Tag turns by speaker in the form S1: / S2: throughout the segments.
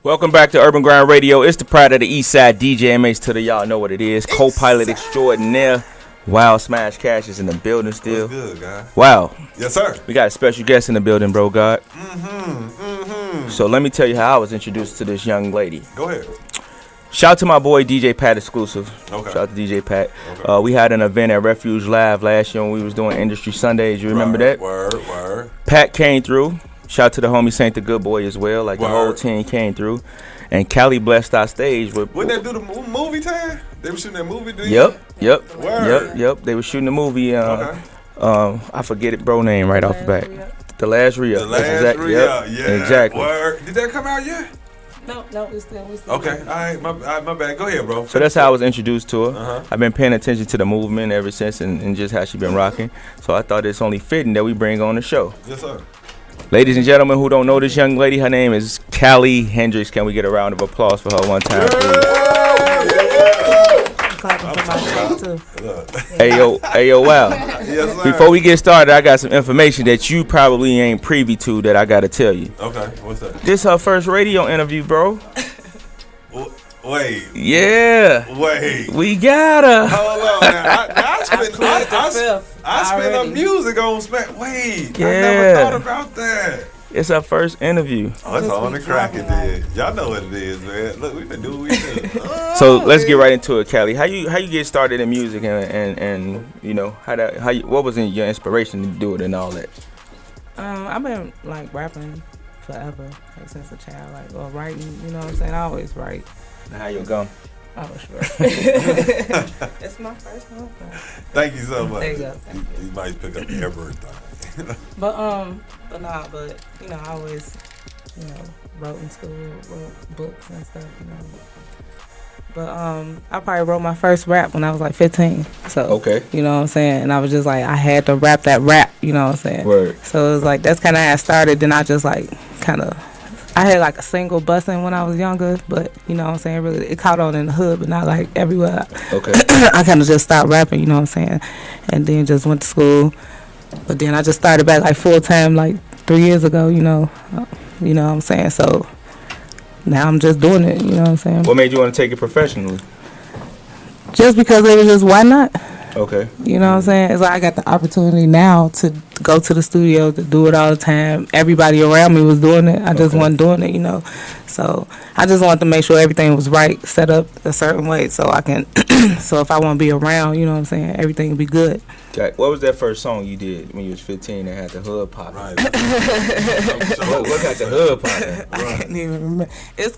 S1: Welcome back to Urban Grind Radio. It's the pride of the East Side, DJ MH to the y'all know what it is. Co-pilot extraordinaire. Wow, Smash Cash is in the building still.
S2: What's good, guy?
S1: Wow.
S2: Yes, sir.
S1: We got a special guest in the building, bro, God. So let me tell you how I was introduced to this young lady.
S2: Go ahead.
S1: Shout out to my boy DJ Pat exclusive.
S2: Okay.
S1: Shout out to DJ Pat.
S2: Okay.
S1: We had an event at Refuge Live last year when we was doing Industry Sundays. You remember that?
S2: Word.
S1: Pat came through. Shout out to the homie Saint the Good Boy as well. Like the whole team came through. And Cali blessed our stage with.
S2: Wouldn't that do the movie time? They were shooting that movie, didn't
S1: Yep. They were shooting the movie. I forget it, bro name right off the bat. The Last Re-Up.
S2: Yeah.
S1: Exactly.
S2: Word. Did that come out yet?
S3: No, we still.
S2: Okay, all right, my bad. Go ahead, bro.
S1: So that's how I was introduced to her. I've been paying attention to the movement ever since and just how she been rocking. So I thought it's only fitting that we bring on the show.
S2: Yes, sir.
S1: Ladies and gentlemen who don't know this young lady, her name is Cali Hendrix. Can we get a round of applause for her one time, please? Hey yo, wow.
S2: Yes,
S1: Before we get started, I got some information that you probably ain't privy to that I gotta tell you.
S2: Okay, what's that?
S1: This her first radio interview, bro.
S2: Wait.
S1: Yeah.
S2: Wait.
S1: We got her.
S2: Hold on. Now, I spent her music on Smack. Wait.
S1: Yeah.
S2: I never thought about that.
S1: It's her first interview.
S2: Oh, that's on the crack it did. Y'all know what it is, man. Look, we been doing what we do.
S1: So let's get right into it, Cali. How you get started in music and you know what was your inspiration to do it and all that?
S3: I've been like rapping forever, like since a child, like or writing. You know what I'm saying? I always write.
S1: How you go?
S3: Oh, sure. It's my first one.
S2: Thank you so much.
S3: There you go.
S2: You might pick up everything.
S3: But you know, I always, you know, wrote in school, wrote books and stuff, you know. But I probably wrote my first rap when I was like 15. So
S1: okay,
S3: you know what I'm saying? And I was just like, I had to rap that rap, you know what I'm saying?
S1: Word.
S3: So it was like that's kinda how I started, then I just like I had like a single busting when I was younger, but you know what I'm saying, really it caught on in the hood, but not like everywhere.
S1: Okay.
S3: I kinda just stopped rapping, you know what I'm saying? And then just went to school. But then I just started back like full time like 3 years ago, you know what I'm saying? So now I'm just doing it, you know what I'm saying?
S1: What made you want to take it professionally?
S3: Just because it was just, why not?
S1: Okay.
S3: You know what I'm saying? It's like I got the opportunity now to go to the studio, to do it all the time. Everybody around me was doing it. I just wasn't doing it, you know. So I just wanted to make sure everything was right, set up a certain way so I can, so if I want to be around, you know what I'm saying, everything will be good.
S1: Okay. What was that first song you did when you was 15 that had the hood popping?
S2: Right.
S1: What got the hood popping?
S3: I can't even remember. It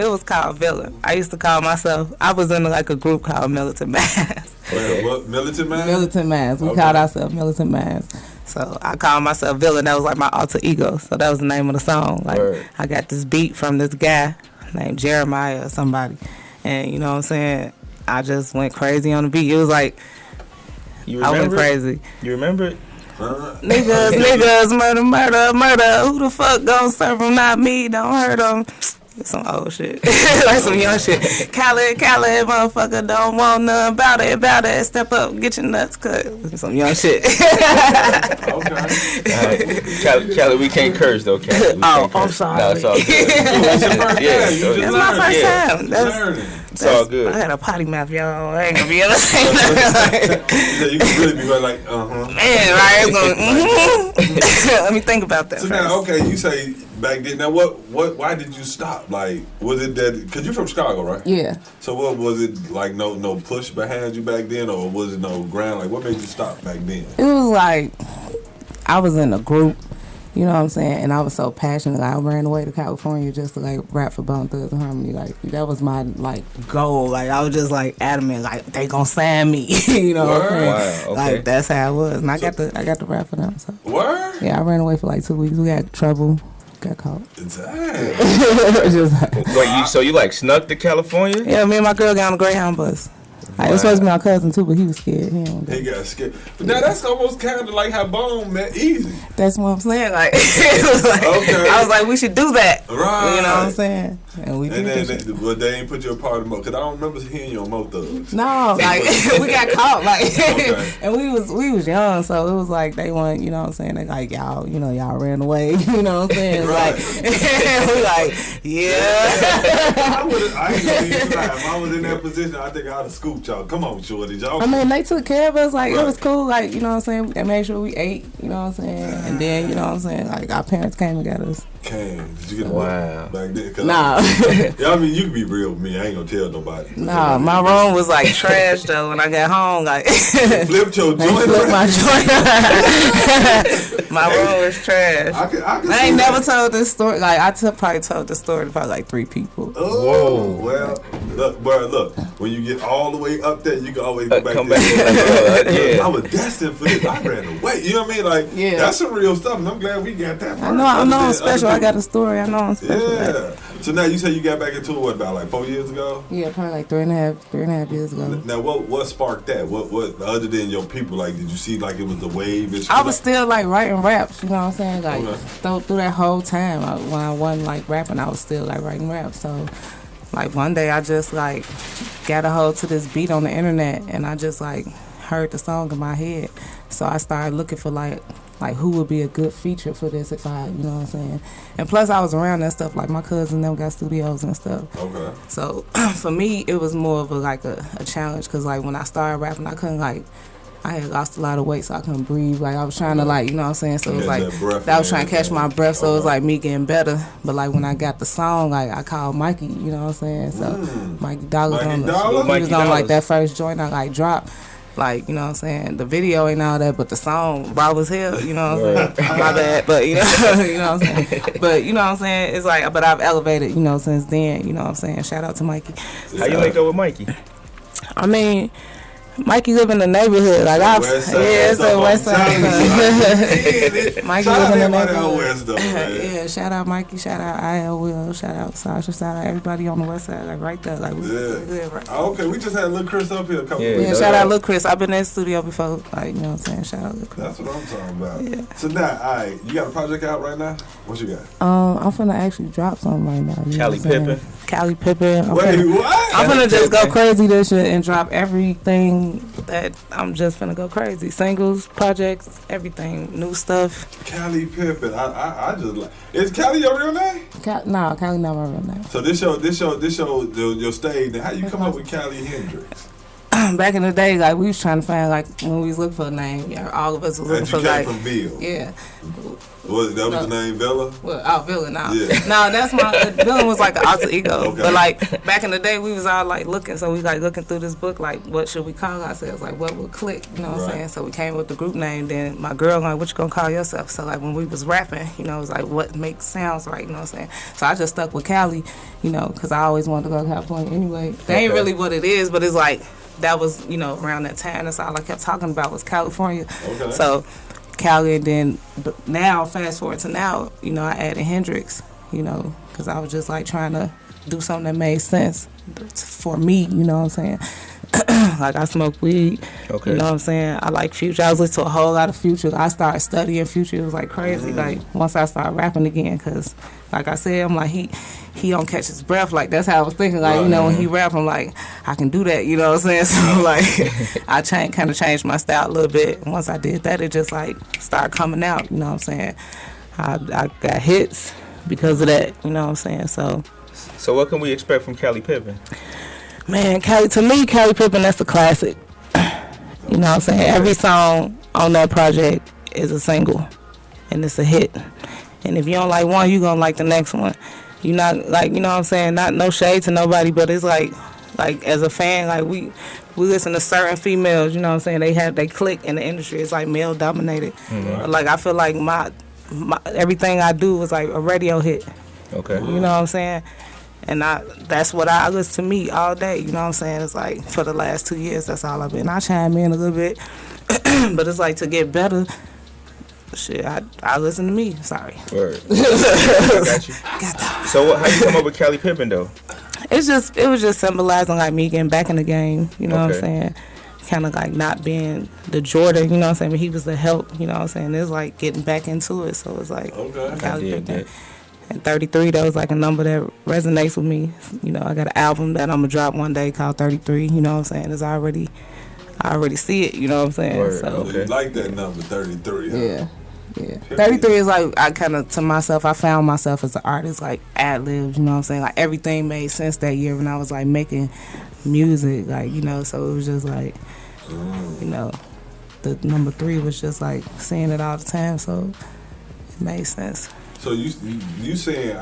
S3: was called Villain. I used to call myself, I was in like a group called Militant Mass.
S2: What? Militant Mass?
S3: Militant Mass. We called ourselves Militant Mass. So I called myself Villain. That was like my alter ego. So that was the name of the song. Like
S1: Word.
S3: I got this beat from this guy named Jeremiah or somebody. And you know what I'm saying? I just went crazy on the beat. It was like, I went crazy.
S1: You remember it?
S3: Niggas, murder. Who the fuck gon' serve them? Not me. Don't hurt them. Some old shit. Like some young shit. Cali, motherfucker, don't want nothing about it. Step up, get your nuts cut. Some young shit.
S1: Okay. Cali, we can't curse though, Cali.
S3: I'm sorry.
S1: No, it's all good.
S3: It's my first time.
S1: It's all good.
S3: I had a potty mouth, y'all. I ain't gonna be able to say nothing.
S2: You can really be like,
S3: Man, right? It's gonna, Let me think about that.
S2: So
S3: first.
S2: now, okay, you say back then. Now, why did you stop? Like, was it that? Because you're from Chicago, right?
S3: Yeah.
S2: So, what was it like? No push behind you back then, or was it no ground? Like, what made you stop back then?
S3: It was like I was in a group. You know what I'm saying? And I was so passionate. I ran away to California just to like rap for Bone Thugs and Harmony. Like that was my like goal. Like I was just like adamant. Like they gonna sign me. You know what I'm saying?
S1: Wow, okay.
S3: Like that's how it was. And I got to rap for them. So.
S2: Word?
S3: Yeah, I ran away for like 2 weeks. We got trouble. Got caught.
S2: Exactly.
S1: Wait, so you like snuck to California?
S3: Yeah, me and my girl got on the Greyhound bus. It was supposed to be my cousin too, but he was scared.
S2: He got scared. But now that's almost kind of like how Bone met Easy.
S3: That's what I'm saying. Like, it was like
S2: Okay.
S3: I was like, we should do that.
S2: Right.
S3: You know what I'm saying? And we did.
S2: But they ain't put you a part of Mo, because I don't remember hearing you on Mo Thugs.
S3: No, like we got caught, like,
S2: Okay.
S3: and we was young, so it was like they want, you know what I'm saying? They like y'all, you know, y'all ran away, you know what I'm saying?
S2: Right.
S3: Like, we like, yeah.
S2: I ain't gonna even lie. If I was in that position, I think I'd have scooped y'all. Come on, shorty, y'all.
S3: I mean, they took care of us, like
S2: Right.
S3: it was cool, like, you know what I'm saying? They made sure we ate, you know what I'm saying? And then, you know what I'm saying? Like our parents came and got us.
S2: Did you get a
S1: Wow.
S2: back then? 'Cause
S3: Nah.
S2: I mean, you can be real with me. I ain't gonna tell nobody.
S3: Nah, my room was like trash though. When I got home, like
S2: Flipped your
S3: they
S2: joint.
S3: flipped my joint. My room was trash. I ain't never told this story. Like probably told this story to probably like 3 people.
S2: Oh, well, look, bro, look. When you get all the way up there, you can always go back
S1: Come
S2: there.
S1: back. Yeah.
S2: I was destined for this. I ran away. You know what I mean? Like,
S3: Yeah.
S2: that's some real stuff, and I'm glad we got that.
S3: I know I'm special. I got a story. I know I'm special.
S2: Yeah. So now you say you got back into it, what, about like 4 years ago?
S3: Yeah, probably like 3.5 years ago.
S2: Now, what sparked that? What other than your people, like, did you see like it was the wave? And shit?
S3: I was still like writing raps, you know what I'm saying? Like
S2: Okay.
S3: through that whole time, when I wasn't like rapping, I was still like writing raps. So like one day I just like got a hold to this beat on the internet, and I just like heard the song in my head. So I started looking for like who would be a good feature for this if I, you know what I'm saying? And plus I was around that stuff, like my cousin them got studios and stuff.
S2: Okay.
S3: So for me, it was more of a challenge, because like when I started rapping, I couldn't like, I had lost a lot of weight, so I couldn't breathe. Like I was trying to like, you know what I'm saying? So it was like, I was trying to catch my breath, so it was like me getting better. But like when I got the song, like I called Mikey, you know what I'm saying? So Mikey Dollars
S2: Mikey
S3: on the,
S2: Dollars?
S3: he was on like that first joint I like dropped. Like, you know what I'm saying? The video ain't all that, but the song raw as hell, you know what I'm saying? My bad, but you know, you know what I'm saying? But you know what I'm saying? It's like, but I've elevated, you know, since then, you know what I'm saying? Shout out to Mikey.
S1: How you link up with Mikey?
S3: I mean, Mikey live in the neighborhood. Like it's the West Side. Mikey live in the neighborhood. Yeah, shout out Mikey, shout out IL Will, shout out Sasha, shout out everybody on the West Side, like right there. Like we good, right?
S2: Okay, we just had Lil Chris up here a couple
S3: Yeah, shout out Lil Chris. I've been in the studio before, like, you know what I'm saying? Shout out Lil Chris.
S2: That's what I'm talking about.
S3: Yeah.
S2: So now, alright, you got a project out right now? What you got?
S3: I'm finna actually drop something right now. You
S1: Cali Pippin.
S3: Cali Pippin.
S2: Wait, what?
S3: I'm finna just go crazy this shit and drop everything that I'm just finna go crazy. Singles, projects, everything, new stuff.
S2: Cali Pippin. I just like. Is Cali your real name?
S3: No, Cali not my real name.
S2: So this your stage. How you come up with Cali Hendrix?
S3: Back in the day, like we was trying to find, like when we was looking for a name, yeah, all of us was looking
S2: And
S3: for
S2: you came
S3: like,
S2: from Ville.
S3: yeah.
S2: Was the name Villa?
S3: Well, Villain now.
S2: Yeah.
S3: No, that's my Villain was like an alter ego.
S2: Okay.
S3: But like back in the day, we was all like looking, so we like looking through this book, like what should we call ourselves? Like what would click? You know what I'm saying? So we came with the group name. Then my girl like, what you gonna call yourself? So like when we was rapping, you know, it was like what makes sounds right. You know what I'm saying? So I just stuck with Cali, you know, because I always wanted to go to California anyway. That ain't really what it is, but it's like that was, you know, around that time. That's all I kept talking about was California.
S2: Okay.
S3: So Cali, and then now, fast forward to now, you know, I added Hendrix, you know, because I was just like trying to do something that made sense for me, you know what I'm saying? Like I smoke weed, you know what I'm saying? I like Future. I was listening to a whole lot of Future. I started studying Future. It was like crazy. Like once I started rapping again, because like I said, I'm like he don't catch his breath. Like that's how I was thinking. Like, you know, when he rap, I'm like, I can do that. You know what I'm saying? So like I kind of changed my style a little bit. And once I did that, it just like started coming out. You know what I'm saying? I got hits because of that. You know what I'm saying? So
S1: what can we expect from Cali Pippin?
S3: Man, to me, Cali Pippin, that's a classic. You know what I'm saying? Every song on that project is a single, and it's a hit. And if you don't like one, you gonna like the next one. You not like, you know what I'm saying? Not no shade to nobody, but it's like as a fan, like we listen to certain females. You know what I'm saying? They click in the industry. It's like male dominated. Mm-hmm. Like I feel like my everything I do was like a radio hit. Okay. You know what I'm saying? And that's what I listen to me all day. You know what I'm saying? It's like for the last 2 years, that's all I've been. I chime in a little bit, but it's like to get better. Shit, I listen to me. Sorry. Word.
S1: I got you. So how you come up with Cali Pippin though?
S3: It was just symbolizing like me getting back in the game. You know what I'm saying? Kind of like not being the Jordan. You know what I'm saying? But he was the help. You know what I'm saying? It's like getting back into it. So it's like Cali Pippin. And 33, that was like a number that resonates with me. You know, I got an album that I'm gonna drop one day called 33. You know what I'm saying? I already see it. You know what I'm saying?
S1: Word,
S3: So
S2: You like that number 33? Huh?
S3: yeah. 33 is like, I kind of, to myself, I found myself as an artist, like ad-libs, you know what I'm saying? Like everything made sense that year when I was like making music, like, you know, so it was just like, you know, the number 3 was just like seeing it all the time, so it made sense.
S2: So you saying,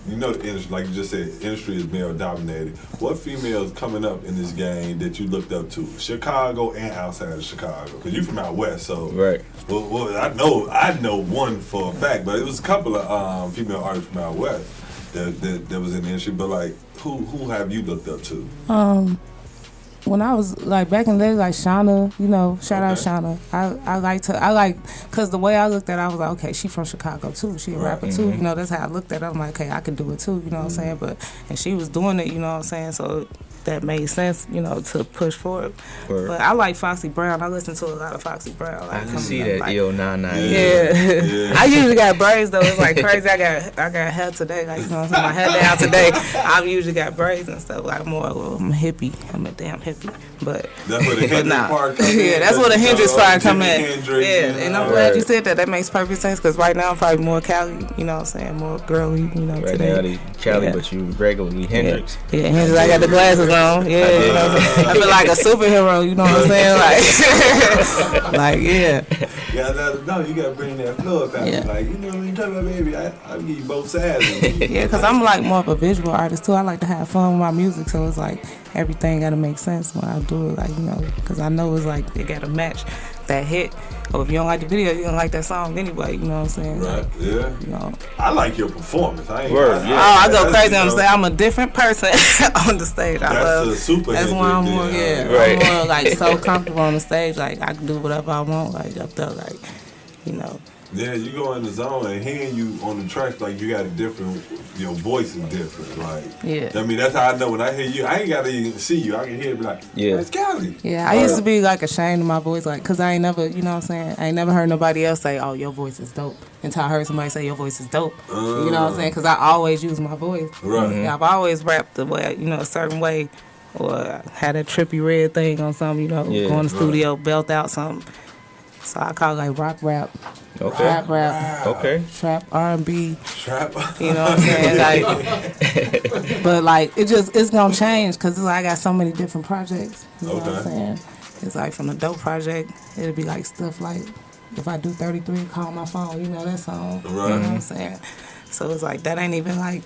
S2: you know, the industry, like you just said, industry is male dominated. What females coming up in this game that you looked up to, Chicago and outside of Chicago? Because you from out west, so
S1: Right.
S2: Well, I know one for a fact, but it was a couple of female artists from out west that was in the industry. But like, who have you looked up to?
S3: When I was like back in the day, like Shauna, you know, shout out Shauna. I like, cause the way I looked at it, I was like, okay, she from Chicago too. She a rapper too. You know, that's how I looked at it. I'm like, okay, I can do it too. You know what I'm saying? And she was doing it. You know what I'm saying? So that made sense, you know, to push forward. But I like Foxy Brown. I listen to a lot of Foxy Brown. Like,
S1: I can see that
S3: like,
S1: EO99.
S3: Yeah. I usually got braids though. It's like crazy. I got hair today. Like, you know what I'm saying? My hair down today. I've usually got braids and stuff. Like I'm a hippie. I'm a damn hippie. But
S2: That's where the Hendrix part come in.
S3: yeah, that's where the Hendrix part come in.
S2: Hendrix,
S3: Yeah, and I'm glad you said that. That makes perfect sense because right now I'm probably more Cali. You know what I'm saying? More girly. You know
S1: Right
S3: today.
S1: now they Cali, but you regularly Hendrix.
S3: Yeah, Hendrix. I got the glasses on. Yeah, you know what I'm saying? I feel like a superhero. You know what I'm saying? Like, yeah.
S2: Yeah, no, you gotta bring that flow up.
S3: Yeah.
S2: Like, you know, when you talk about baby, I'll give you both sides.
S3: Yeah, because I'm like more of a visual artist too. I like to have fun with my music, so it's like everything got to make sense when I do it. Like, you know, because I know it's like it got to match that hit. Or if you don't like the video, you don't like that song anyway. You know what I'm saying?
S2: Right.
S3: Like,
S2: Yeah.
S3: you know.
S2: I like your performance. I ain't.
S1: Word, yeah.
S3: I go crazy.
S2: You
S3: I'm
S2: know,
S3: saying I'm a different person on the stage.
S2: That's a super.
S3: That's why I'm more,
S1: Right.
S3: I'm more like so comfortable on the stage. Like I can do whatever I want. Like up there, like, you know.
S2: Yeah, you go in the zone and hearing you on the tracks, like you got a different, your voice is different. Like,
S3: Yeah.
S2: I mean, that's how I know when I hear you. I ain't gotta even see you. I can hear it be like,
S1: Yeah.
S2: it's Cali.
S3: Yeah, I used to be like ashamed of my voice, like, cause I ain't never, you know what I'm saying? I ain't never heard nobody else say, "Oh, your voice is dope," until I heard somebody say, "Your voice is dope." You know what I'm saying? Cause I always use my voice.
S2: Right.
S3: Yeah, I've always rapped the way, you know, a certain way, or had a trippy red thing on something, you know,
S1: Yeah.
S3: go in the studio, belt out something. So I call it like rock rap,
S1: Okay.
S3: trap rap,
S1: Okay.
S3: trap R&B.
S2: Trap.
S3: You know what I'm saying? Like, but like it's gonna change because I got so many different projects. You know what I'm
S2: Okay.
S3: saying? It's like from the dope project, it'll be like stuff like if I do 33, call my phone. You know that song.
S2: Right.
S3: You know what I'm saying? So it's like that ain't even like.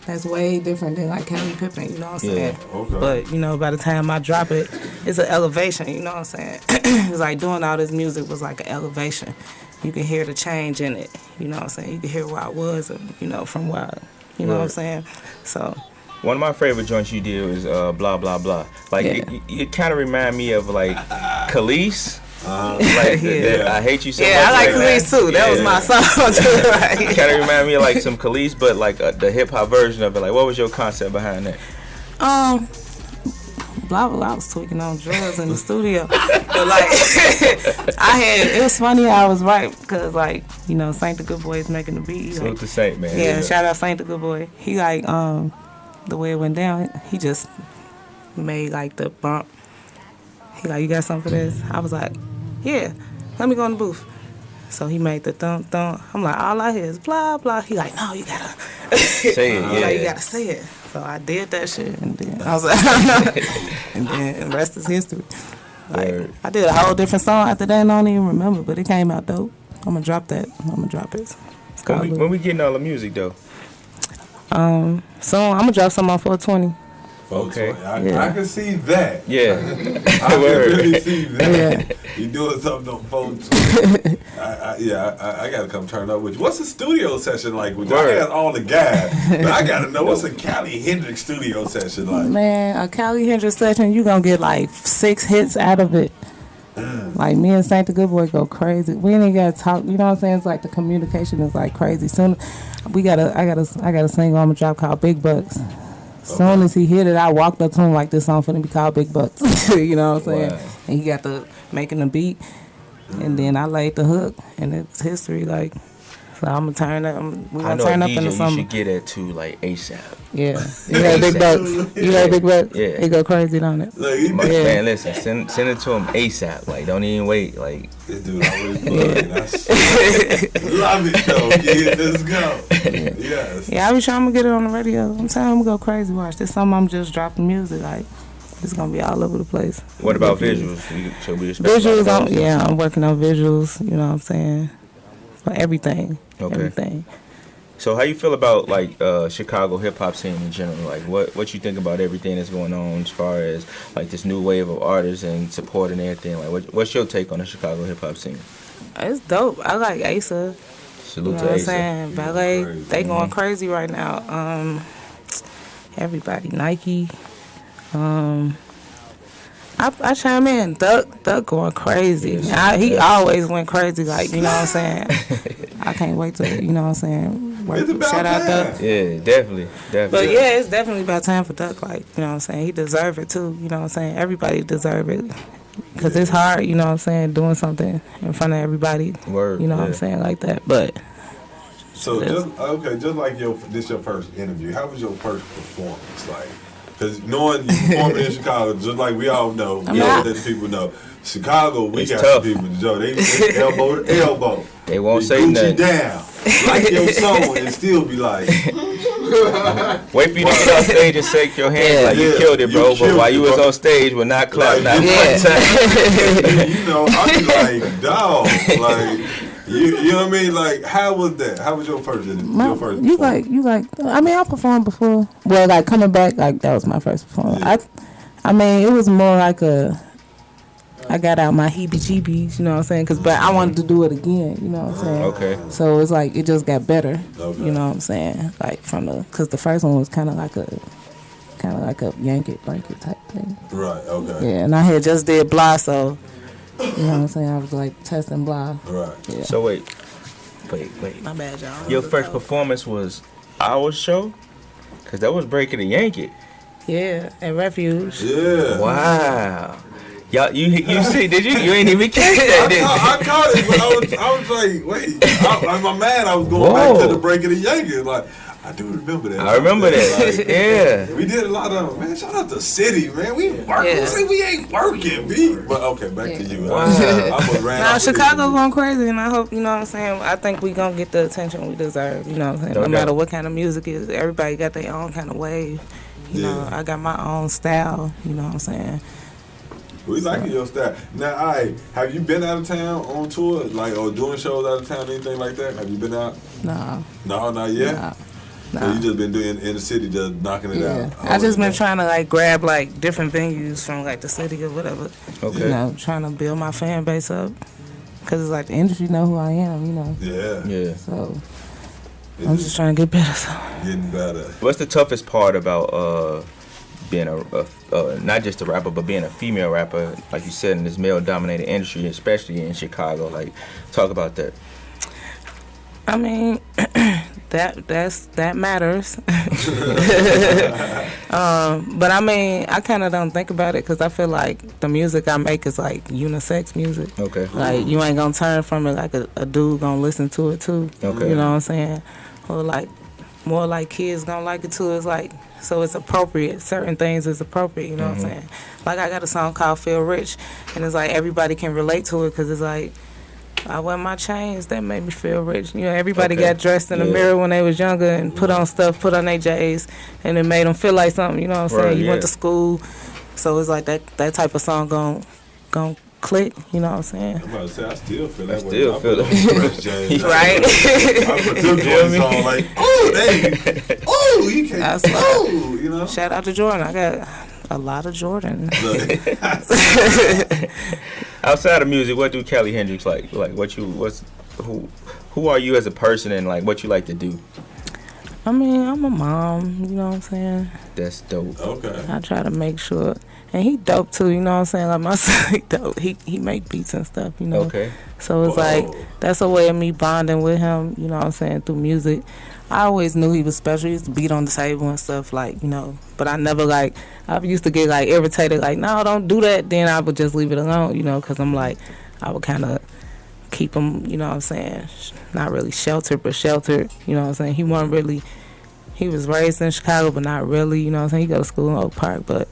S3: That's way different than like Kelly Pippen, you know what I'm saying?
S2: Okay.
S3: But, you know, by the time I drop it, it's an elevation, you know what I'm saying? It's like doing all this music was like an elevation. You can hear the change in it, you know what I'm saying? You can hear where I was, you know, from where, you know what I'm saying? So.
S1: One of my favorite joints you did was blah blah blah. Like
S3: Yeah.
S1: it kind of remind me of like Khalees. Like
S3: Yeah.
S1: I hate you so
S3: Yeah,
S1: much.
S3: I like Khalees too. That was my song too. Right?
S1: Kind of remind me of like some Khalees, but like the hip hop version of it. Like, what was your concept behind that?
S3: Blah blah. I was tweaking on drugs in the studio, but like it was funny. I was right because like you know Saint the Good Boy is making the beat.
S1: Salute
S3: Like,
S1: to Saint, man.
S3: yeah, shout out Saint the Good Boy. He like the way it went down. He just made like the bump. He like, you got something for this? I was like, yeah. Let me go in the booth. So he made the thump thump. I'm like, all I hear is blah blah. He like, no, you gotta
S1: Say it,
S3: He like, you
S1: yeah.
S3: gotta say it. So I did that shit, and then I was like, and then the rest is history. Like,
S1: Word.
S3: I did a whole different song after that, and I don't even remember, but it came out dope. I'm gonna drop that. I'm gonna drop it. It's called
S1: When we getting all the music though?
S3: so I'm gonna drop something on 420.
S1: Okay.
S2: I can see that.
S1: Yeah.
S2: I can
S1: Word.
S2: really see that.
S3: Yeah.
S2: You doing something on phone. I gotta come turn up with you. What's a studio session like with you? I
S1: Word.
S2: got all the guys, but I gotta know what's a Cali Hendrix studio session like.
S3: Man, a Cali Hendrix session, you gonna get like 6 hits out of it. Like me and Saint the Good Boy go crazy. We ain't gotta talk. You know what I'm saying? It's like the communication is like crazy. Soon, I got a single I'm gonna drop called Big Bucks. Soon as he hit it, I walked up to him like this song finna be called Big Bucks. You know what I'm saying?
S1: Wow.
S3: And he got the making the beat, and then I laid the hook, and it's history. Like So I'm gonna turn up. We
S1: I
S3: gonna
S1: know
S3: turn
S1: a
S3: up in
S1: DJ
S3: the
S1: you
S3: summer.
S1: should get at too, like ASAP.
S3: Yeah, you got big bucks. You got big bucks.
S1: Yeah.
S3: It go crazy on it.
S2: Like, he
S1: Man, listen, send it to him ASAP. Like, don't even wait. Like,
S2: this dude always bugging. Love it though, kid. Let's go. Yes.
S3: Yeah, I be trying to get it on the radio. I'm telling him go crazy. Watch this summer. I'm just dropping music. Like it's gonna be all over the place.
S1: what about visuals? Should we expect
S3: Visuals,
S1: visuals?
S3: I'm working on visuals. You know what I'm saying? For everything.
S1: Okay.
S3: Everything.
S1: So how you feel about like Chicago hip hop scene in general? Like what you think about everything that's going on as far as like this new wave of artists and support and everything? Like what's your take on the Chicago hip hop scene?
S3: It's dope. I like Asa.
S1: Salute
S3: You know
S1: to
S3: what I'm
S1: Asa.
S3: saying? Ballet, they going crazy right now. Everybody, Nike. I chime in. Duck going crazy. He always went crazy. Like you know what I'm saying. I can't wait to you know what I'm saying.
S2: It's about
S3: Shout out
S2: time.
S3: Duck.
S1: Yeah, definitely.
S3: But yeah, it's definitely about time for Duck. Like you know what I'm saying. He deserve it too. You know what I'm saying. Everybody deserve it. Cause it's hard. You know what I'm saying. Doing something in front of everybody.
S1: Word,
S3: You know what I'm saying like that. But.
S2: So just like your first interview, how was your first performance like? Because knowing you performing in Chicago, just like we all know, let the people know, Chicago, we
S1: It's
S2: got
S1: tough.
S2: some people, Joe, they elbow to elbow.
S1: They won't
S2: They
S1: say
S2: Gucci
S1: nothing.
S2: down, like your song, and still be like,
S1: Wait for you to get on stage and shake your hands like you
S2: Yeah,
S1: killed it,
S2: you
S1: bro. But
S2: killed
S1: while
S2: it,
S1: you was
S2: bro.
S1: on stage, would not clap,
S2: Like,
S1: not
S2: yeah.
S1: one time.
S2: you know, I be like, dog, like, you know what I mean? Like, how was that? How was your first interview? Your first
S3: You
S2: performance?
S3: like. I mean, I performed before. Well, like coming back, like that was my first performance.
S2: Yeah.
S3: I mean, it was more like I got out my heebie-jeebies, you know what I'm saying? But I wanted to do it again, you know what I'm saying?
S1: Okay.
S3: So it's like it just got better,
S2: Okay.
S3: you know what I'm saying? Like because the first one was kind of like a yank blanket type thing.
S2: Right, okay.
S3: Yeah, and I had just did blah, so you know what I'm saying? I was like testing blah.
S2: Right.
S3: Yeah.
S1: So wait.
S3: My bad, y'all.
S1: Your first performance was our show? Because that was Breaking the Yankee.
S3: Yeah, at Refuge.
S2: Yeah.
S1: Wow. Y'all, you see, did you? You ain't even catch that, did you?
S2: I caught it, but I was like, wait. I'm mad. I was going back to the break of the Yankees. Like, I do remember that.
S1: I remember that.
S2: Like,
S1: Yeah.
S2: we did a lot of them. Man, shout out to City, man. We working.
S3: Yeah.
S2: Say we ain't working, B. But okay, back to you.
S1: Wow.
S2: I almost ran
S3: Now
S2: off the
S3: Chicago
S2: interview.
S3: going crazy, and I hope you know what I'm saying. I think we gonna get the attention we deserve. You know what I'm saying.
S1: No
S3: No matter
S1: doubt.
S3: what kind of music it is, everybody got their own kind of wave. You know,
S2: Yeah.
S3: I got my own style. You know what I'm saying.
S2: We liking your style. Now, have you been out of town on tour, like, or doing shows out of town, anything like that? Have you been out?
S3: No,
S2: No, not yet.
S3: nah.
S2: So you just been doing in the city, just knocking it
S3: Yeah,
S2: out.
S3: I just been trying to like grab like different venues from like the city or whatever.
S1: Okay.
S3: You know, trying to build my fan base up. Cause it's like the industry know who I am. You know.
S2: Yeah.
S1: Yeah.
S3: So I'm just trying to get better. So.
S2: Getting better.
S1: What's the toughest part about being a not just a rapper, but being a female rapper, like you said, in this male-dominated industry, especially in Chicago? Like, talk about that.
S3: I mean, that matters. But I mean, I kind of don't think about it because I feel like the music I make is like unisex music.
S1: Okay.
S3: Like you ain't gonna turn from it like a dude gonna listen to it too.
S1: Okay.
S3: You know what I'm saying? Or like more like kids gonna like it too. It's like so it's appropriate. Certain things is appropriate. You know what I'm saying? Like I got a song called "Feel Rich," and it's like everybody can relate to it because it's like. I wear my chains, that made me feel rich. You know, everybody
S1: Okay.
S3: got dressed in the
S1: Yeah.
S3: mirror when they was younger and put on stuff, put on their J's, and it made them feel like something, you know what I'm saying?
S1: Right,
S3: You
S1: yeah.
S3: went to school, so it's like that type of song gon' click, you know what I'm saying?
S2: I'm about to say, I still feel that way.
S1: still
S2: I
S1: feel
S2: put
S1: that.
S2: on Fresh James.
S3: Right?
S2: I put them joints on like, oh, they, oh, you can't,
S3: That's right.
S2: oh, you know?
S3: Shout out to Jordan. I got a lot of Jordan.
S2: Look,
S1: Outside of music, what do Cali Hendrix like? Like, who are you as a person, and like what you like to do?
S3: I mean, I'm a mom, you know what I'm saying?
S1: That's dope.
S2: okay.
S3: I try to make sure. And he dope too, you know what I'm saying? Like my son, he dope. He make beats and stuff, you know?
S1: Okay.
S3: So it's
S2: Whoa.
S3: like that's a way of me bonding with him, you know what I'm saying, through music. I always knew he was special. He used to beat on the table and stuff, like, you know. But I never, like, I used to get, like, irritated, like, no, don't do that. Then I would just leave it alone, you know, because I'm like, I would kind of keep him, you know what I'm saying, not really sheltered, but sheltered, you know what I'm saying. He wasn't really, he was raised in Chicago, but not really, you know what I'm saying. He go to school in Oak Park, but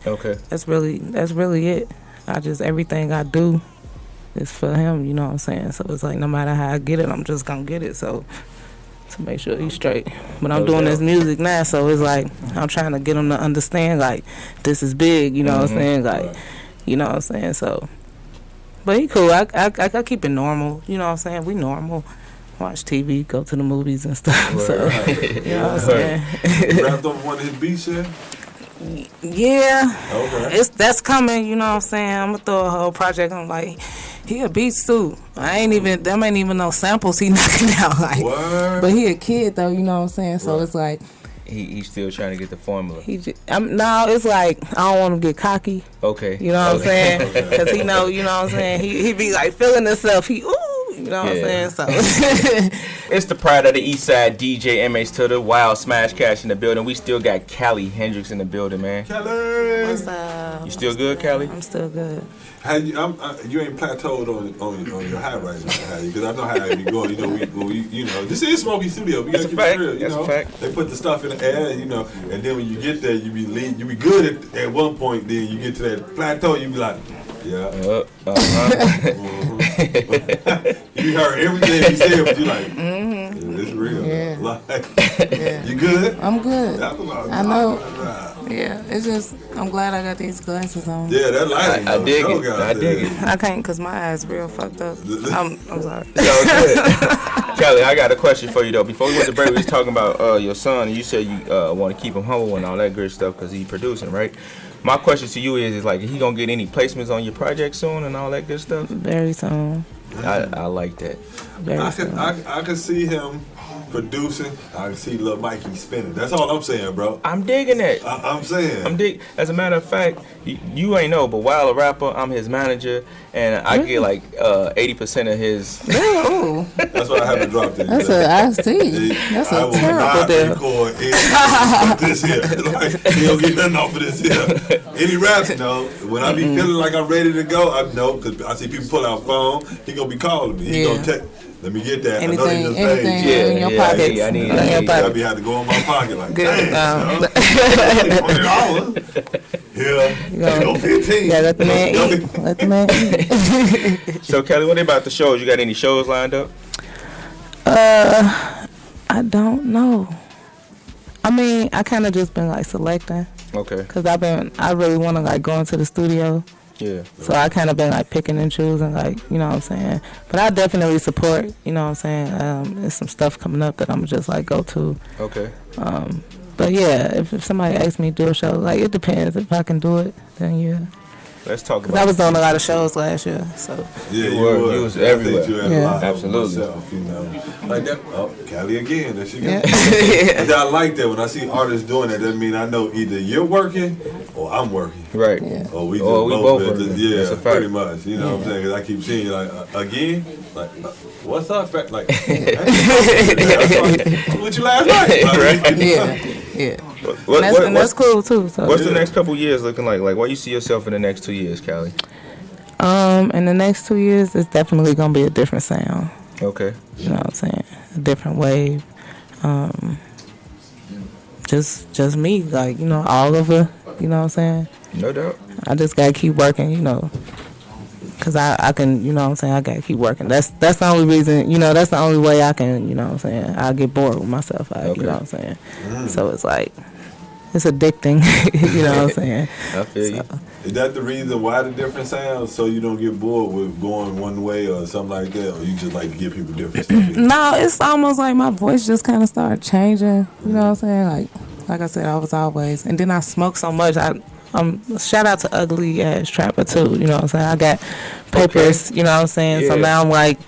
S3: that's really it. Everything I do is for him, you know what I'm saying. So it's like no matter how I get it, I'm just gonna get it. So to make sure he's straight. But I'm doing this music now, so it's like I'm trying to get him to understand like this is big, you know what I'm saying, like you know what I'm saying. So, but he cool. I keep it normal, you know what I'm saying. We normal. Watch TV, go to the movies and stuff. Right. So you know what I'm saying.
S2: You wrapped up one of his beats yet?
S3: Yeah.
S2: Okay.
S3: That's coming, you know what I'm saying. I'm gonna throw a whole project on like he a beats too. Them ain't even no samples he knocking out like.
S2: What?
S3: But he a kid though, you know what I'm saying. So it's like
S1: he's still trying to get the formula.
S3: No, it's like I don't want him to get cocky.
S1: Okay.
S3: You know what I'm saying? Because he know, you know what I'm saying. He be like feeling himself. You know what I'm saying? So
S1: it's the pride of the East Side, DJ MH to the Wild Smash Cash in the building. We still got Cali Hendrix in the building, man.
S2: Cali,
S3: what's up?
S1: You still good, Cali?
S3: I'm still good.
S2: You ain't plateaued on your high right now, because I know how it be going. You know, this is Smokey Studio. We gotta keep it real.
S1: That's a fact.
S2: They put the stuff in the air, you know, and then when you get there, you be good at one point. Then you get to that plateau, you be like, yeah. You heard everything he said, but you like, it's real.
S3: Yeah.
S2: Like, you good?
S3: I'm good. I know.
S2: About.
S3: Yeah, it's just I'm glad I got these glasses on.
S2: Yeah, that lighting.
S1: I dig it. I dig it.
S3: I can't because my eyes real fucked up. I'm sorry.
S1: Yo, good. Kelly, I got a question for you though. Before we went to break, we was talking about your son. You said you want to keep him humble and all that good stuff because he's producing, right? My question to you is like, he gonna get any placements on your project soon and all that good stuff?
S3: Very soon.
S1: I like that.
S2: I can see him producing. I can see Lil Mikey spinning. That's all I'm saying, bro.
S1: I'm digging that.
S2: I'm saying.
S1: As a matter of fact, you ain't know, but while a rapper, I'm his manager, and I get like 80% of his.
S3: Ooh.
S2: That's why I haven't dropped it.
S3: That's I see. That's a terrible deal.
S2: This here, like, he don't get nothing off of this here. Any raps, no. When I be feeling like I'm ready to go, I know because I see people pull out phone. He gonna be calling me. He gonna text. Let me get that.
S3: Anything in your
S1: pockets.
S3: I
S1: need
S2: I be had to go in my pocket like,
S3: good.
S2: Damn, $20. Yeah, go 15.
S3: Yeah, let the man eat. Let the man eat.
S1: So Kelly, what about the shows? You got any shows lined up?
S3: I don't know. I mean, I kind of just been like selecting.
S1: Okay.
S3: Cause I really want to like go into the studio.
S1: Yeah.
S3: So I kind of been like picking and choosing, like, you know what I'm saying. But I definitely support, you know what I'm saying. There's some stuff coming up that I'm just like go to.
S1: Okay.
S3: But yeah, if somebody asks me to do a show, like it depends. If I can do it, then yeah.
S1: Let's talk about.
S3: Cause I was doing a lot of shows last year, so.
S2: Yeah,
S1: you was everywhere.
S2: You had
S3: Yeah.
S2: a lot
S1: Absolutely.
S2: Myself, you know. Like that. Oh, Cali again. There she goes.
S3: Yeah.
S2: I like that when I see artists doing that. That mean I know either you're working or I'm working.
S1: Right.
S3: Yeah.
S2: Or we
S1: both
S2: been
S1: working.
S2: yeah,
S1: That's a fact.
S2: pretty much. You know what I'm saying? 'Cause I keep seeing you like again. Like, what's up? Like, I was with you last night. Like,
S3: Yeah.
S1: What,
S3: That's cool too. So.
S1: What's the next couple years looking like? Like, what you see yourself in the next 2 years, Cali?
S3: In the next 2 years, it's definitely gonna be a different sound.
S1: Okay.
S3: You know what I'm saying? A different wave. Just me, like, you know, all over. You know what I'm saying?
S1: No doubt.
S3: I just gotta keep working, you know. Cause I can, you know what I'm saying, I gotta keep working. That's the only reason, you know, that's the only way I can, you know what I'm saying, I'll get bored with myself, you know what I'm saying. So it's like, it's addicting, you know what I'm saying.
S1: I feel you.
S2: Is that the reason why the different sounds? So you don't get bored with going one way or something like that? Or you just like to give people different stuff?
S3: No, it's almost like my voice just kind of started changing, you know what I'm saying. Like I said, I was always, and then I smoked so much, shout out to Ugly Ass Trapper too, you know what I'm saying. I got papers, you know what I'm saying.
S1: Yeah.
S3: So now I'm like,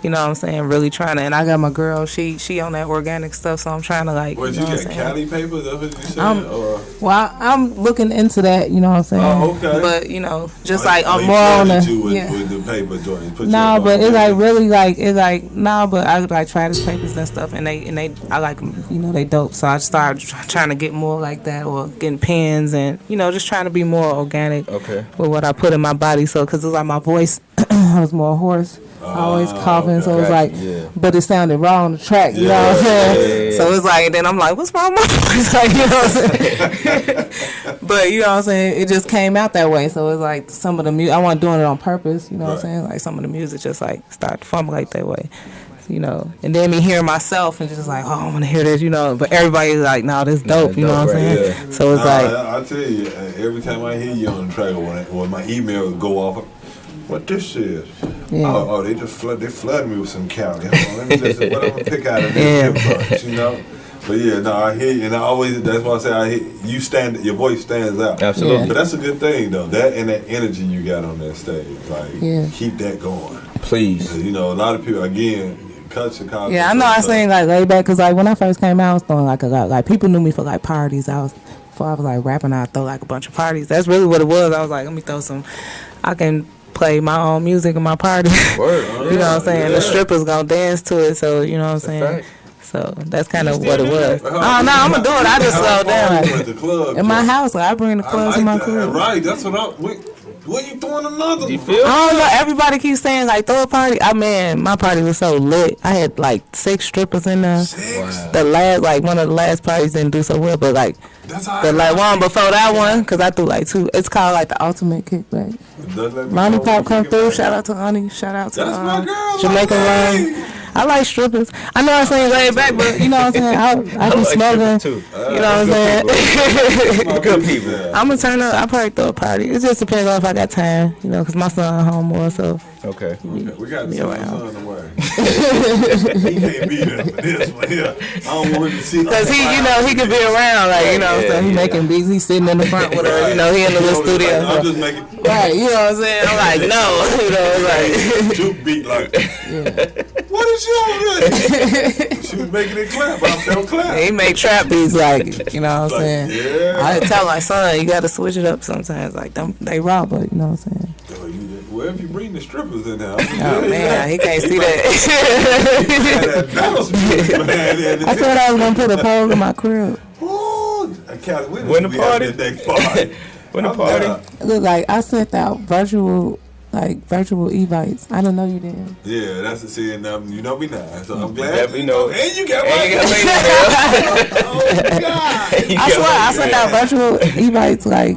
S3: you know what I'm saying, really trying to, and I got my girl, she on that organic stuff, so I'm trying to like.
S2: What,
S3: you
S2: you
S3: know
S2: got
S3: what I'm
S2: Cali papers? That's what you saying?
S3: Well, I'm looking into that, you know what I'm saying.
S2: Oh, okay.
S3: But you know, just
S2: Oh,
S3: like
S2: oh,
S3: I'm
S2: he
S3: more on
S2: flooded
S3: the
S2: you with,
S3: yeah.
S2: with the paper joint.
S3: No, but it's like really like it's like no, but I like try these papers and stuff, and they I like them, you know, they dope. So I started trying to get more like that, or getting pens, and you know, just trying to be more organic
S1: Okay.
S3: with what I put in my body. So because it's like my voice, I was more hoarse. always coughing. So it's
S1: Gotcha,
S3: like,
S1: yeah.
S3: but it sounded wrong on the track. You know what I'm saying? So it's like, then I'm like, what's wrong with my voice? Like, you know what I'm saying? But you know what I'm saying? It just came out that way. So it's like some of the music, I wasn't doing it on purpose. You know what I'm saying? Like some of the music just like started to formulate that way. You know, and then me hearing myself and just like, oh, I want to hear this, you know. But everybody's like, no, this dope, you know what I'm saying?
S2: Yeah.
S3: So it's like,
S2: I tell you, every time I hear you on the track, when my email go off, what this is?
S3: Yeah.
S2: Oh, they just flood me with some Cali. Hold on, let me just what I'm gonna pick out of this bunch, you know. But yeah, no, I hear you, and I always, that's why I say I hear you stand, your voice stands out.
S1: Absolutely.
S2: But that's a good thing though. That and that energy you got on that stage, like keep that going.
S1: Please.
S2: You know, a lot of people again. Chicago.
S3: yeah, I know I sing like laid back because like when I first came out, I was throwing like a lot. Like people knew me for like parties. Before I was like rapping, I'd throw like a bunch of parties. That's really what it was. I was like, let me throw some. I can play my own music in my party.
S1: Word.
S3: You know what I'm saying? The strippers gonna dance to it. So you know what I'm saying. So that's kind of what it was. Oh no, I'm gonna do it. I just slow down. In my house, like I bring the clubs in my crib.
S2: Right, that's what What you throwing another?
S1: You feel?
S3: I don't know. Everybody keeps saying like throw a party. My party was so lit. I had like 6 strippers in there.
S2: 6? Wow.
S3: The last, like one of the last parties didn't do so well, but like the like one before that one, cause I threw like 2. It's called like the ultimate kickback. Lonnie Pop come through. Shout out to Lonnie. Shout out to Jamaican Run. I like strippers. I know I sing laid back, but you know what I'm saying. I be
S1: like
S3: smoking.
S1: too.
S3: You know what I'm saying.
S1: Good people.
S3: I'm gonna turn up. I probably throw a party. It just depends on if I got time. You know, cause my son home more, so.
S1: Okay.
S2: We got to
S3: around.
S2: son away. He can't be there for this one here. I don't want him to see.
S3: Cause he, you know, he could be around, like you know, so he making beats. He sitting in the front with her, you know, he in the little studio.
S2: I'm just making.
S3: Right, you know what I'm saying? I'm like, no, you know, it's like.
S2: Juke beat like. What is you doing? She was making it clap. I felt clap.
S3: He make trap beats, like you know what I'm saying.
S2: Yeah.
S3: I tell my son, you got to switch it up sometimes. Like them, they raw, but you know what I'm saying.
S2: Well, if you bring the strippers in there,
S3: Oh man, he can't see that. I said I was gonna put a pole in my crib.
S2: When
S1: the party? When the party?
S3: Look, like I sent out virtual e-bites. I didn't know you did.
S2: Yeah, that's the saying. You know me now, so I'm glad.
S1: Definitely know.
S2: And you got
S1: Oh my God.
S3: I swear, I sent out virtual e-bites like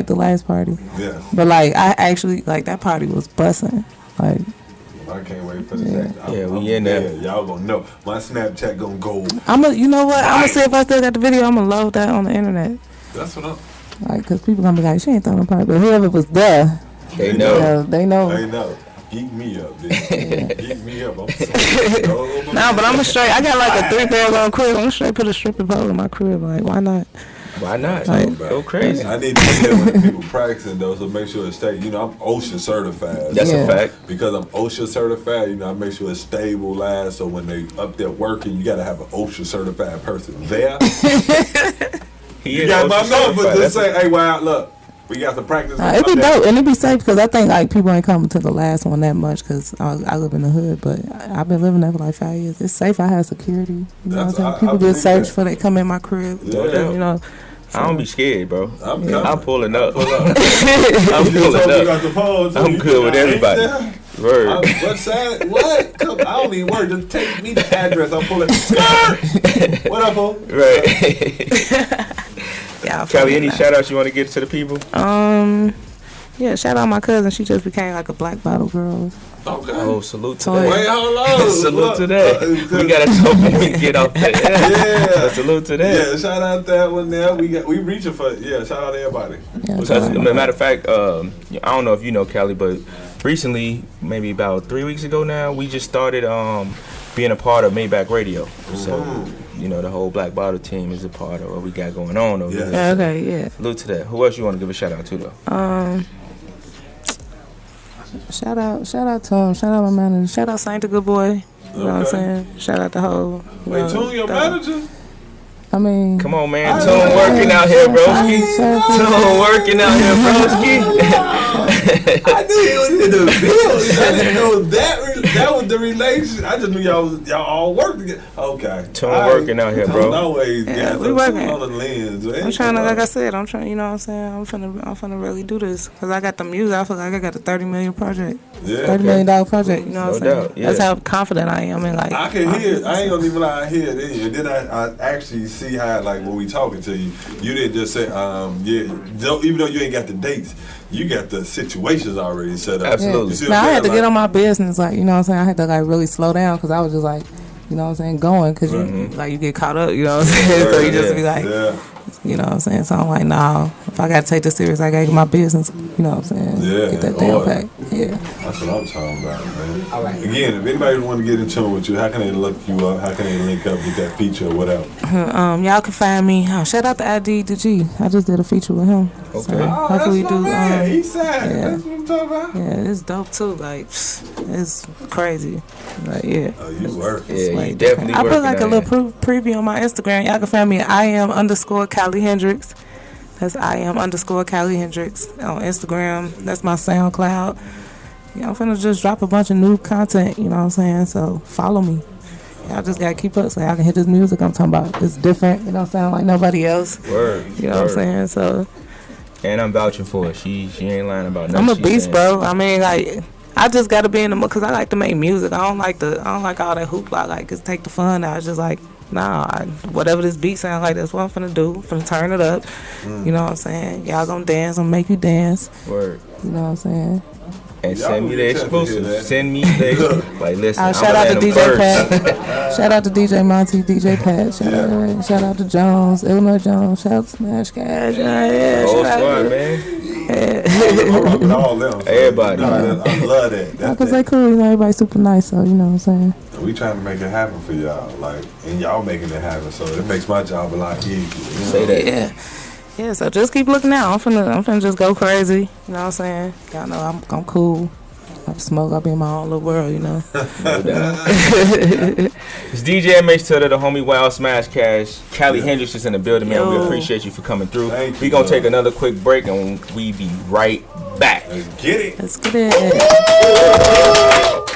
S3: the last party.
S2: Yeah.
S3: But like I actually like that party was busting. Like
S2: I can't wait for the next.
S1: Yeah, we in there.
S2: Y'all gonna know. My Snapchat gonna go.
S3: you know what? I'm gonna see if I still got the video. I'm gonna load that on the internet.
S2: That's what I'm.
S3: Like, cause people gonna be like, she ain't throwing a party, but whoever was there,
S1: they know.
S3: They know.
S2: They know. Geek me up, bitch. Geek me up. I'm
S3: Nah, but I'm straight. I got like a 3-pair on crib. I'm straight put a stripping pole in my crib. Like, why not?
S1: Why not?
S3: Like,
S1: Go crazy.
S2: I need to see that when people practicing though, so make sure it's stable. You know, I'm OSHA certified.
S1: That's a fact.
S2: Because I'm OSHA certified, you know, I make sure it's stable, last. So when they up there working, you got to have an OSHA certified person there. You got my number. Just say, hey, wow, look, we got some practice.
S3: It'd be dope and it'd be safe because I think like people ain't coming to the last one that much because I live in the hood, but I've been living there for like 5 years. It's safe. I have security. You know what I'm saying? People get searched for they come in my crib.
S2: Yeah.
S3: You know.
S1: I don't be scared, bro.
S2: I'm
S1: pulling up.
S2: I'm pulling up.
S1: I'm good with everybody. Word.
S2: What side? What? I don't need word. Just take me the address. I'm pulling. What up, fool?
S1: Right.
S3: Yeah.
S1: Cali, any shout outs you want to give to the people?
S3: Yeah, shout out my cousin. She just became like a black bottle girl.
S2: Okay.
S1: Oh, salute to
S3: Wait,
S1: that.
S2: Wait, hold on.
S1: Salute to that. We gotta talk when we get off that.
S2: Yeah.
S1: Salute to that.
S2: Yeah, shout out that one there. We reaching for shout out to everybody.
S3: Yeah,
S1: Because, as a matter of fact, I don't know if you know Cali, but recently, maybe about 3 weeks ago now, we just started being a part of Maybach Radio. So, you know, the whole Black Bottle team is a part of what we got going on over there.
S3: Yeah, okay, yeah.
S1: Salute to that. Who else you want to give a shout out to though?
S3: Shout out to him. Shout out my manager. Shout out Saint the Good Boy. You know what I'm saying? Shout out the whole.
S2: Wait, Tune your manager?
S3: I mean,
S1: Come on, man. Tune working out here, broski. Tune working out here, broski.
S2: I knew it was in the building. I didn't know that was the relation. I just knew y'all all work together. Okay.
S1: Tune working out here, bro.
S2: Always,
S3: Yeah, we working.
S2: on the lens.
S3: I'm trying to, like I said, I'm trying. You know what I'm saying? I'm finna really do this because I got the music. I feel like I got a $30 million project.
S2: Yeah,
S3: $30 million project. You know what I'm saying?
S1: doubt, yeah.
S3: That's how confident I am. And like
S2: I can hear it. I ain't gonna even lie, I hear it in you. And then I actually see how, like, when we talking to you, you didn't just say, even though you ain't got the dates, you got the situations already set up.
S1: Absolutely.
S2: You see what
S3: Now
S2: I'm
S3: I had to
S2: saying?
S3: get on my business, like, you know what I'm saying? I had to, like, really slow down because I was just, like, you know what I'm saying, going because you, like, you get caught up, you know what I'm saying? So you just be like, you know what I'm saying? So I'm like, nah, if I got to take this serious, I got to get my business, you know what I'm saying?
S2: Yeah,
S3: Get that damn pack. Yeah.
S2: That's what I'm talking about, man. All right. Again, if anybody want to get in tune with you, how can they look you up? How can they link up with that feature or whatever?
S3: Y'all can find me. Shout out to ID the G. I just did a feature with him.
S1: Okay.
S3: So hopefully we do.
S2: He's sad.
S3: Yeah.
S2: That's what I'm talking about.
S3: Yeah, it's dope too. Like, it's crazy. Like, yeah.
S2: Oh, you work.
S1: Yeah,
S3: Way
S1: you
S3: different.
S1: definitely
S3: I put
S1: working
S3: like a
S1: out
S3: little
S1: here.
S3: preview on my Instagram. Y'all can find me at @IM_Cali Hendrix. That's IM_Cali Hendrix on Instagram. That's my SoundCloud. Yeah, I'm finna just drop a bunch of new content, you know what I'm saying? So follow me. Y'all just gotta keep up so y'all can hit this music I'm talking about. It's different, it don't sound like nobody else.
S1: Word.
S3: You know what I'm saying? So
S1: And I'm vouching for it. She ain't lying about nothing.
S3: I'm a
S1: she
S3: beast,
S1: saying.
S3: bro. I mean, like, I just gotta be in the mood because I like to make music. I don't like all that hoopla. Like, just take the fun out. It's just like, nah, whatever this beat sound like, that's what I'm finna do. Finna turn it up. You know what I'm saying? Y'all gonna dance. I'm gonna make you dance.
S1: Word.
S3: You know what I'm saying?
S1: And
S2: Y'all
S1: send me the
S2: really tough to hear
S1: exclusive.
S2: that.
S1: Send me the exclusive. Like, listen,
S3: Shout out to
S1: I'm
S3: DJ Pat. Shout out to DJ Monty, DJ Pat. Shout out to Jones, Illinois Jones. Shout out to Smash Cash. Yeah,
S1: Whole
S3: shout out
S1: squad,
S3: to-
S1: man.
S2: I'm rocking all them. So
S1: Everybody.
S2: I love that.
S3: Because they cool, you know, everybody's super nice, so you know what I'm saying.
S2: We trying to make it happen for y'all, like, and y'all making it happen. So it makes my job a lot easier. You know?
S1: Say that.
S3: Yeah. Yeah, so just keep looking out. I'm finna just go crazy. You know what I'm saying? Y'all know I'm cool. I smoke, I'll be in my own little world, you know.
S1: No doubt. It's DJ MH Tutter, the homie Wild Smash Cash. Cali Hendrix is in the building, man. We
S3: Yo.
S1: appreciate you for coming through.
S2: Thank
S1: We
S2: you,
S1: gonna
S2: bro.
S1: take another quick break and we be right back.
S2: Let's get it.
S3: Let's get it.